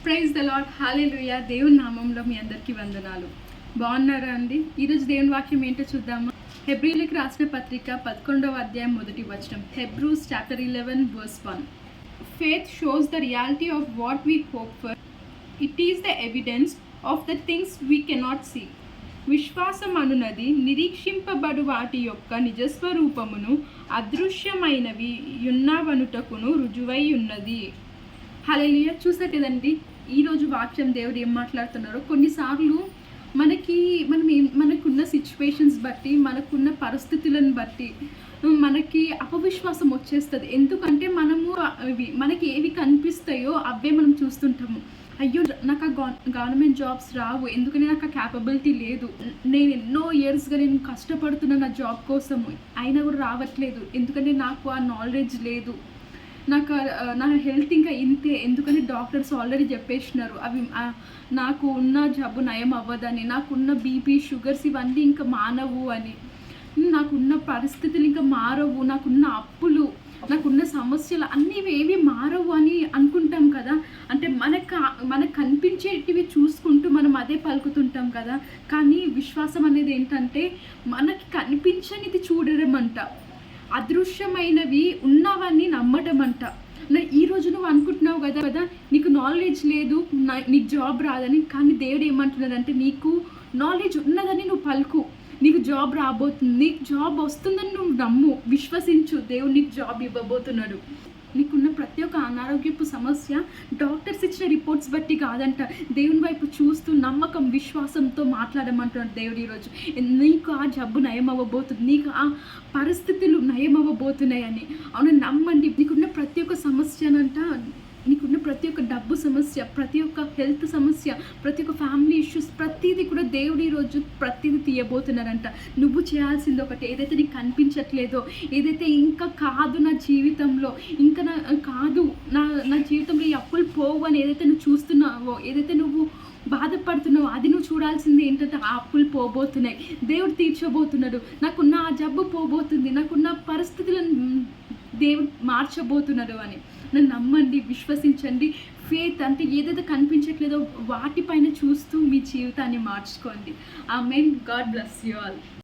Praise the lord, హల్లెలూయా. దేవుని నామంలో మీ అందరికీ వందనాలు. బాగున్నారా అండి? ఈరోజు దేవుని వాక్యం ఏంటో చూద్దామా? హెబ్రీయులకు రాసిన పత్రిక 11వ అధ్యాయం 1వ వచనం. Hebrews chapter 11 verse 1. Faith shows the reality of what we hope for. It is the evidence of the things we cannot see. విశ్వాసం అనునది నిరీక్షింపబడు వాటి యొక్క నిజస్వరూపమును అదృశ్యమైనవి యున్నవనుటకును రుజువై ఉన్నది. హల్లెలూయా. చూసారు కదండి ఈరోజు వాక్యం దేవుడు ఏం మాట్లాడుతున్నారో. కొన్నిసార్లు మనకున్న సిచ్యువేషన్స్ బట్టి, మనకున్న పరిస్థితులను బట్టి మనకి అపవిశ్వాసం వచ్చేస్తుంది. ఎందుకంటే మనకి ఏవి కనిపిస్తాయో అవే మనం చూస్తుంటాము. అయ్యో, నాకు గవర్నమెంట్ జాబ్స్ రావు, ఎందుకని నాకు ఆ క్యాపబిలిటీ లేదు. నేను ఎన్నో ఇయర్స్గా నేను కష్టపడుతున్నా నా జాబ్ కోసము, అయినా కూడా రావట్లేదు, ఎందుకంటే నాకు ఆ నాలెడ్జ్ లేదు. నా హెల్త్ ఇంకా ఇంతే, ఎందుకని డాక్టర్స్ ఆల్రెడీ చెప్పేసినారు అవి నాకు ఉన్న జబ్బు నయం అవ్వదని, నాకున్న బీపీ షుగర్స్ ఇవన్నీ ఇంకా మానవు అని, నాకున్న పరిస్థితులు ఇంకా మారవు, నాకున్న అప్పులు, నాకున్న సమస్యలు అన్నీ ఏవి మారవు అని అనుకుంటాం కదా. అంటే మనకు కనిపించేటివి చూసుకుంటూ మనం అదే పలుకుతుంటాం కదా. కానీ విశ్వాసం అనేది ఏంటంటే మనకి కనిపించనిది చూడడం అంట, అదృశ్యమైనవి ఉన్నవన్నీ నమ్మటం అంట. ఈరోజు నువ్వు అనుకుంటున్నావు కదా నీకు నాలెడ్జ్ లేదు, నీకు జాబ్ రాదని. కానీ దేవుడు ఏమంటున్నాడంటే నీకు నాలెడ్జ్ ఉన్నదని నువ్వు పలుకు, నీకు జాబ్ రాబోతుంది, నీకు జాబ్ వస్తుందని నువ్వు నమ్ము, విశ్వసించు. దేవుడు నీకు జాబ్ ఇవ్వబోతున్నాడు. నీకున్న ప్రతి ఒక్క అనారోగ్యపు సమస్య డాక్టర్స్ ఇచ్చిన రిపోర్ట్స్ బట్టి కాదంట, దేవుని వైపు చూస్తూ నమ్మకం విశ్వాసంతో మాట్లాడమంటున్నాడు దేవుడు ఈరోజు. నీకు ఆ జబ్బు నయం అవ్వబోతుంది, నీకు ఆ పరిస్థితులు నయం అవ్వబోతున్నాయని. అవును, నమ్మండి. నీకున్న ప్రతి ఒక్క సమస్యనంట, నీకున్న ప్రతి ఒక్క డబ్బు సమస్య, ప్రతి ఒక్క హెల్త్ సమస్య, ప్రతి ఒక్క ఫ్యామిలీ ఇష్యూస్, ప్రతిదీ కూడా దేవుడు ఈరోజు ప్రతిదీ తీయబోతున్నారంట. నువ్వు చేయాల్సింది ఒకటి, ఏదైతే నీకు కనిపించట్లేదో, ఏదైతే ఇంకా కాదు నా జీవితంలో, ఇంకా నా జీవితంలో ఈ అప్పులు పోవు అని ఏదైతే నువ్వు చూస్తున్నావో, ఏదైతే నువ్వు బాధపడుతున్నావు, అది నువ్వు చూడాల్సింది ఏంటంటే ఆ అప్పులు పోబోతున్నాయి, దేవుడు తీర్చబోతున్నాడు. నాకున్న ఆ జబ్బు పోబోతుంది, నాకున్న పరిస్థితులను దేవుడు మార్చబోతున్నాడు అని. నన్ను నమ్మండి, విశ్వసించండి. ఫేత్ అంటే ఏదైతే కనిపించట్లేదో వాటిపైన చూస్తూ మీ జీవితాన్ని మార్చుకోండి. Amen. God bless you all.